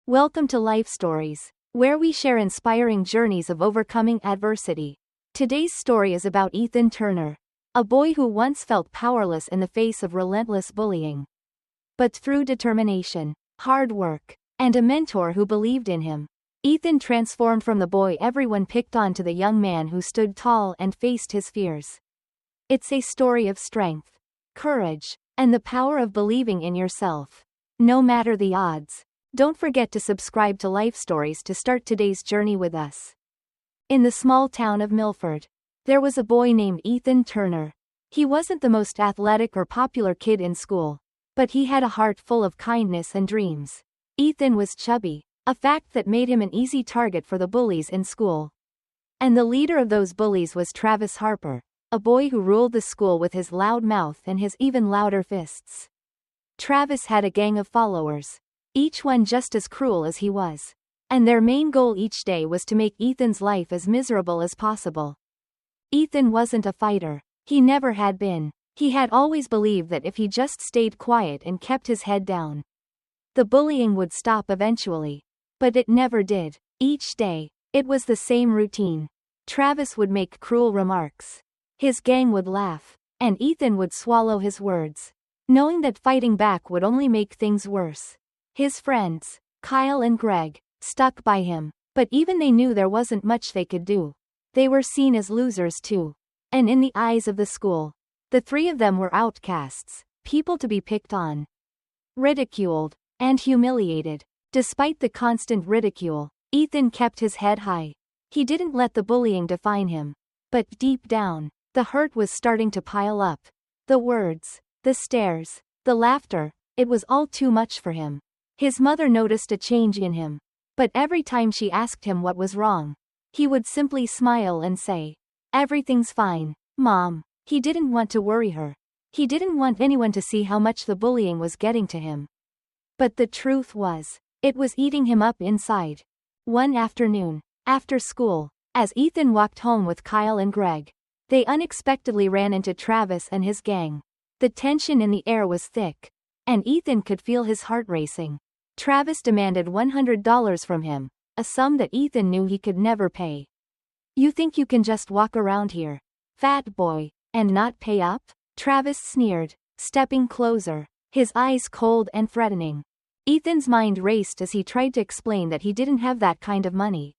Welcome to Life Stories, where we share inspiring journeys of overcoming adversity. Today's story is about Ethan Turner, a boy who once felt powerless in the face of relentless bullying. But through determination, hard work, and a mentor who believed in him, Ethan transformed from the boy everyone picked on to the young man who stood tall and faced his fears. It's a story of strength, courage, and the power of believing in yourself, no matter the odds. Don't forget to subscribe to Life Stories to start today's journey with us. In the small town of Milford, there was a boy named Ethan Turner. He wasn't the most athletic or popular kid in school, but he had a heart full of kindness and dreams. Ethan was chubby, a fact that made him an easy target for the bullies in school. And the leader of those bullies was Travis Harper, a boy who ruled the school with his loud mouth and his even louder fists. Travis had a gang of followers, each one just as cruel as he was. And their main goal each day was to make Ethan's life as miserable as possible. Ethan wasn't a fighter. He never had been. He had always believed that if he just stayed quiet and kept his head down, the bullying would stop eventually. But it never did. Each day, it was the same routine. Travis would make cruel remarks. His gang would laugh, and Ethan would swallow his words, knowing that fighting back would only make things worse. His friends, Kyle and Greg, stuck by him, but even they knew there wasn't much they could do. They were seen as losers too. And in the eyes of the school, the three of them were outcasts, people to be picked on, ridiculed, and humiliated. Despite the constant ridicule, Ethan kept his head high. He didn't let the bullying define him. But deep down, the hurt was starting to pile up. The words, the stares, the laughter, it was all too much for him. His mother noticed a change in him. But every time she asked him what was wrong, he would simply smile and say, "Everything's fine, Mom." He didn't want to worry her. He didn't want anyone to see how much the bullying was getting to him. But the truth was, it was eating him up inside. One afternoon, after school, as Ethan walked home with Kyle and Greg, they unexpectedly ran into Travis and his gang. The tension in the air was thick, and Ethan could feel his heart racing. Travis demanded $100 from him, a sum that Ethan knew he could never pay. "You think you can just walk around here, fat boy, and not pay up?" Travis sneered, stepping closer, his eyes cold and threatening. Ethan's mind raced as he tried to explain that he didn't have that kind of money.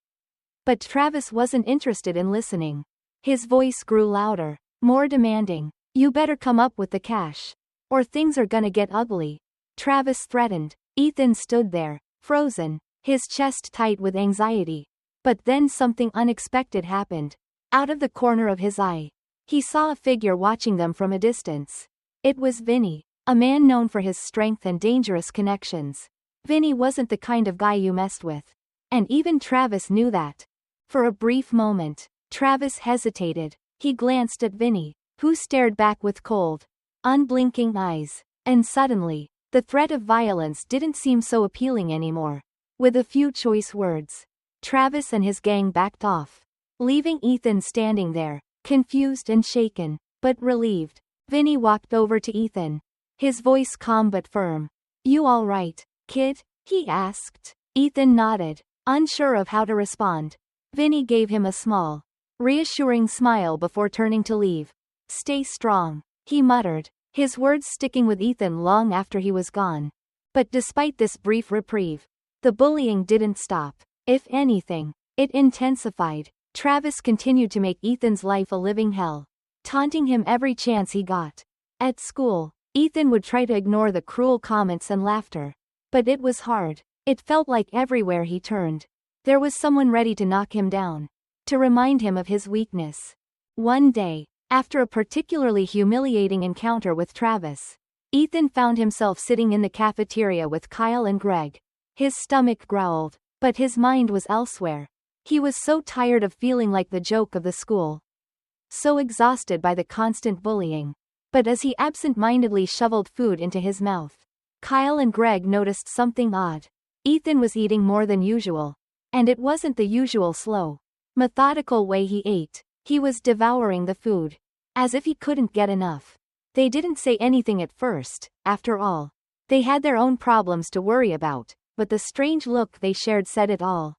But Travis wasn't interested in listening. His voice grew louder, more demanding. "You better come up with the cash, or things are gonna get ugly." Travis threatened. Ethan stood there, frozen, his chest tight with anxiety. But then something unexpected happened. Out of the corner of his eye, he saw a figure watching them from a distance. It was Vinny, a man known for his strength and dangerous connections. Vinny wasn't the kind of guy you messed with. And even Travis knew that. For a brief moment, Travis hesitated. He glanced at Vinny, who stared back with cold, unblinking eyes. And suddenly, the threat of violence didn't seem so appealing anymore. With a few choice words, Travis and his gang backed off, leaving Ethan standing there, confused and shaken, but relieved. Vinny walked over to Ethan, his voice calm but firm. "You all right, kid?" he asked. Ethan nodded, unsure of how to respond. Vinny gave him a small, reassuring smile before turning to leave. "Stay strong," he muttered, his words sticking with Ethan long after he was gone. But despite this brief reprieve, the bullying didn't stop. If anything, it intensified. Travis continued to make Ethan's life a living hell, taunting him every chance he got. At school, Ethan would try to ignore the cruel comments and laughter. But it was hard. It felt like everywhere he turned, there was someone ready to knock him down, to remind him of his weakness. One day, after a particularly humiliating encounter with Travis, Ethan found himself sitting in the cafeteria with Kyle and Greg. His stomach growled, but his mind was elsewhere. He was so tired of feeling like the joke of the school, so exhausted by the constant bullying. But as he absent-mindedly shoveled food into his mouth, Kyle and Greg noticed something odd. Ethan was eating more than usual. And it wasn't the usual slow, methodical way he ate. He was devouring the food, as if he couldn't get enough. They didn't say anything at first. After all, they had their own problems to worry about. but the strange look they shared said it all.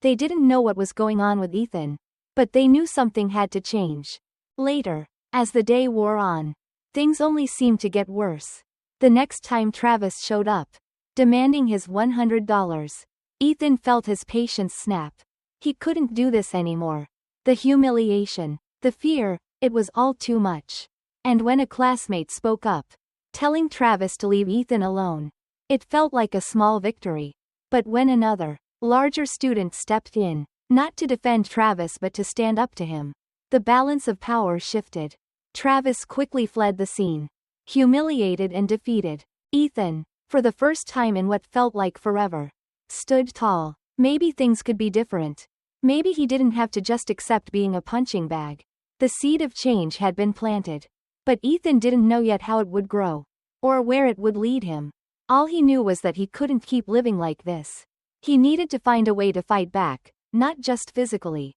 They didn't know what was going on with Ethan, but they knew something had to change. Later, as the day wore on, things only seemed to get worse. The next time Travis showed up, demanding his $100, Ethan felt his patience snap. He couldn't do this anymore. The humiliation, the fear, it was all too much. And when a classmate spoke up, telling Travis to leave Ethan alone, it felt like a small victory. But when another, larger student stepped in, not to defend Travis but to stand up to him, the balance of power shifted. Travis quickly fled the scene, humiliated and defeated. Ethan, for the first time in what felt like forever, stood tall. Maybe things could be different. Maybe he didn't have to just accept being a punching bag. The seed of change had been planted. But Ethan didn't know yet how it would grow, or where it would lead him. All he knew was that he couldn't keep living like this. He needed to find a way to fight back, not just physically,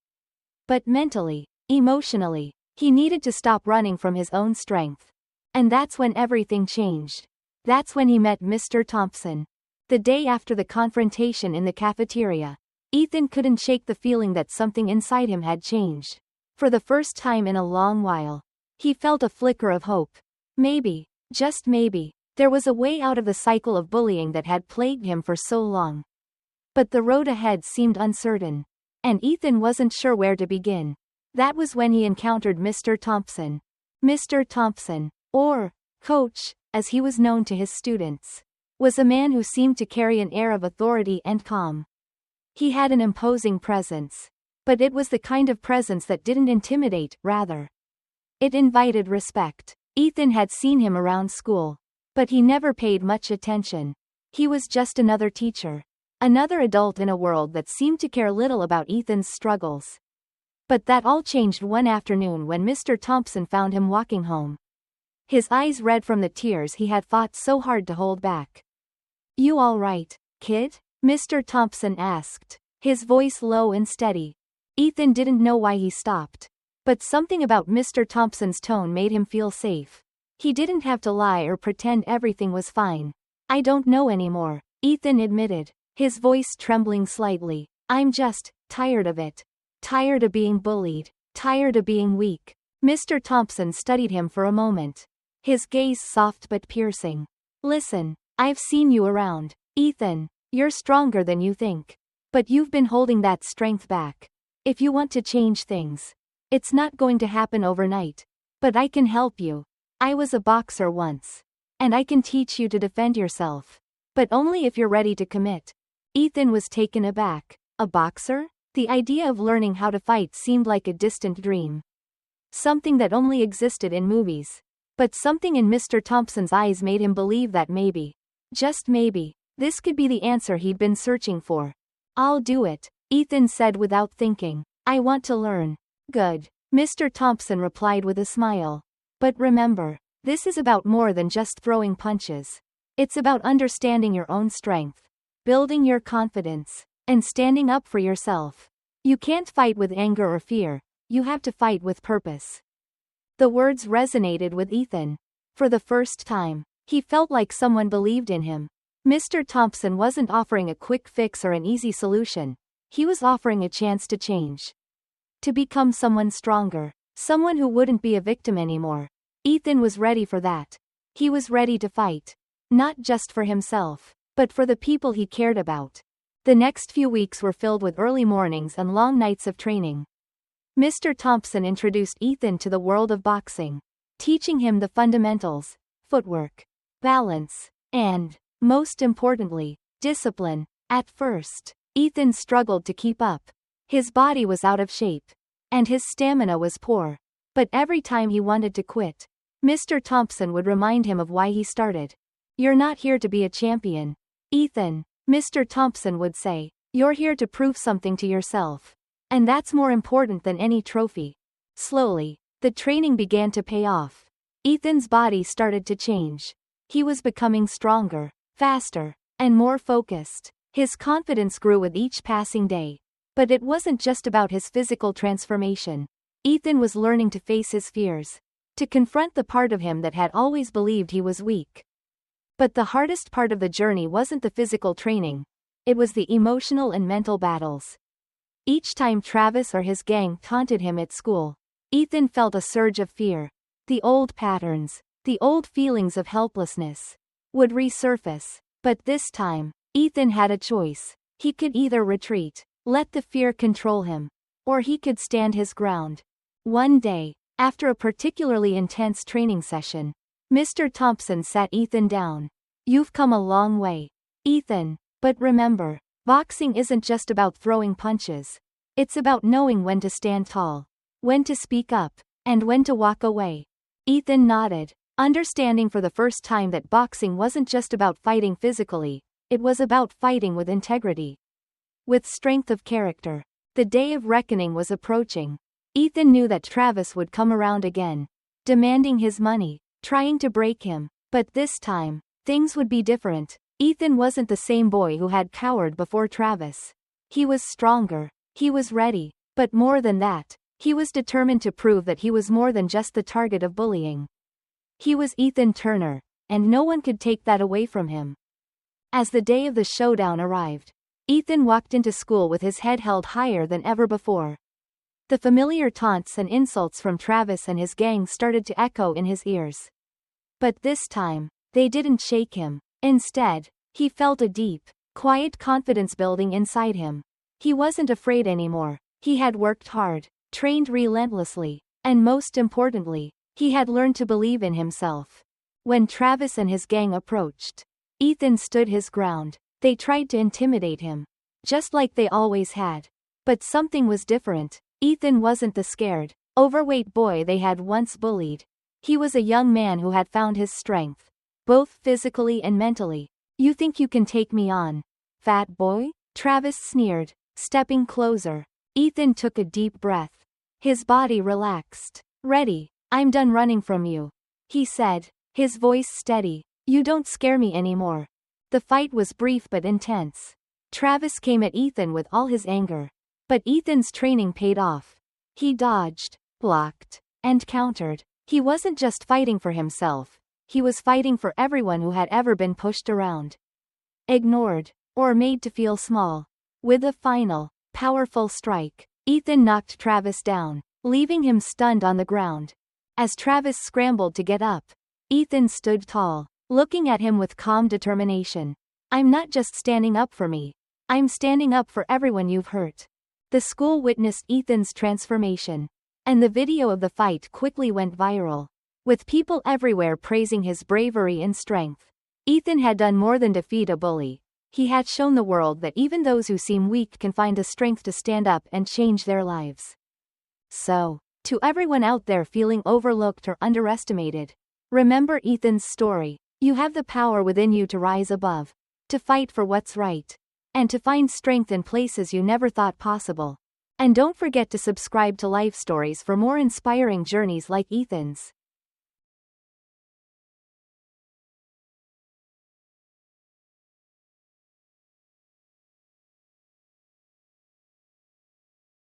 but mentally, emotionally. He needed to stop running from his own strength. And that's when everything changed. That's when he met Mr. Thompson. The day after the confrontation in the cafeteria, Ethan couldn't shake the feeling that something inside him had changed. For the first time in a long while, he felt a flicker of hope. Maybe, just maybe, there was a way out of the cycle of bullying that had plagued him for so long. But the road ahead seemed uncertain, and Ethan wasn't sure where to begin. That was when he encountered Mr. Thompson. Mr. Thompson, or Coach, as he was known to his students, was a man who seemed to carry an air of authority and calm. He had an imposing presence, but it was the kind of presence that didn't intimidate, rather. It invited respect. Ethan had seen him around school, but he never paid much attention. He was just another teacher, another adult in a world that seemed to care little about Ethan's struggles. But that all changed one afternoon when Mr. Thompson found him walking home. His eyes red from the tears he had fought so hard to hold back. "You all right, kid?" Mr. Thompson asked, his voice low and steady. Ethan didn't know why he stopped, but something about Mr. Thompson's tone made him feel safe. He didn't have to lie or pretend everything was fine. "I don't know anymore," Ethan admitted, his voice trembling slightly. "I'm just tired of it. Tired of being bullied. Tired of being weak." Mr. Thompson studied him for a moment, his gaze soft but piercing. "Listen, I've seen you around, Ethan. You're stronger than you think. But you've been holding that strength back. If you want to change things, it's not going to happen overnight. But I can help you. I was a boxer once. And I can teach you to defend yourself. But only if you're ready to commit." Ethan was taken aback. A boxer? The idea of learning how to fight seemed like a distant dream. Something that only existed in movies. But something in Mr. Thompson's eyes made him believe that maybe, just maybe, this could be the answer he'd been searching for. "I'll do it," Ethan said without thinking. "I want to learn." "Good," Mr. Thompson replied with a smile. "But remember, this is about more than just throwing punches. It's about understanding your own strength, building your confidence, and standing up for yourself. You can't fight with anger or fear, you have to fight with purpose." The words resonated with Ethan. For the first time, he felt like someone believed in him. Mr. Thompson wasn't offering a quick fix or an easy solution. He was offering a chance to change. To become someone stronger. Someone who wouldn't be a victim anymore. Ethan was ready for that. He was ready to fight. Not just for himself, but for the people he cared about. The next few weeks were filled with early mornings and long nights of training. Mr. Thompson introduced Ethan to the world of boxing, teaching him the fundamentals, footwork, balance, and, most importantly, discipline. At first, Ethan struggled to keep up. His body was out of shape, and his stamina was poor. But every time he wanted to quit, Mr. Thompson would remind him of why he started. "You're not here to be a champion, Ethan," Mr. Thompson would say. "You're here to prove something to yourself. And that's more important than any trophy." Slowly, the training began to pay off. Ethan's body started to change. He was becoming stronger, faster, and more focused. His confidence grew with each passing day. But it wasn't just about his physical transformation. Ethan was learning to face his fears, to confront the part of him that had always believed he was weak. But the hardest part of the journey wasn't the physical training. It was the emotional and mental battles. Each time Travis or his gang taunted him at school, Ethan felt a surge of fear. The old patterns, the old feelings of helplessness, would resurface. But this time, Ethan had a choice. He could either retreat, let the fear control him, or he could stand his ground. One day, after a particularly intense training session, Mr. Thompson sat Ethan down. "You've come a long way, Ethan, but remember, boxing isn't just about throwing punches. It's about knowing when to stand tall, when to speak up, and when to walk away." Ethan nodded, understanding for the first time that boxing wasn't just about fighting physically, it was about fighting with integrity, with strength of character. The day of reckoning was approaching. Ethan knew that Travis would come around again, demanding his money, trying to break him. But this time, things would be different. Ethan wasn't the same boy who had cowered before Travis. He was stronger, he was ready, but more than that, he was determined to prove that he was more than just the target of bullying. He was Ethan Turner, and no one could take that away from him. As the day of the showdown arrived, Ethan walked into school with his head held higher than ever before. The familiar taunts and insults from Travis and his gang started to echo in his ears. But this time, they didn't shake him. Instead, he felt a deep, quiet confidence building inside him. He wasn't afraid anymore. He had worked hard, trained relentlessly, and most importantly, he had learned to believe in himself. When Travis and his gang approached, Ethan stood his ground. They tried to intimidate him, just like they always had. But something was different. Ethan wasn't the scared, overweight boy they had once bullied. He was a young man who had found his strength, both physically and mentally. "You think you can take me on, fat boy?" Travis sneered, stepping closer. Ethan took a deep breath. His body relaxed. "Ready, I'm done running from you," he said, his voice steady. "You don't scare me anymore." The fight was brief but intense. Travis came at Ethan with all his anger. But Ethan's training paid off. He dodged, blocked, and countered. He wasn't just fighting for himself. He was fighting for everyone who had ever been pushed around, ignored, or made to feel small. With a final, powerful strike, Ethan knocked Travis down, leaving him stunned on the ground. As Travis scrambled to get up, Ethan stood tall, looking at him with calm determination. "I'm not just standing up for me. I'm standing up for everyone you've hurt." The school witnessed Ethan's transformation, and the video of the fight quickly went viral, with people everywhere praising his bravery and strength. Ethan had done more than defeat a bully. He had shown the world that even those who seem weak can find the strength to stand up and change their lives. So, to everyone out there feeling overlooked or underestimated, remember Ethan's story. You have the power within you to rise above, to fight for what's right, and to find strength in places you never thought possible. And don't forget to subscribe to Life Stories for more inspiring journeys like Ethan's.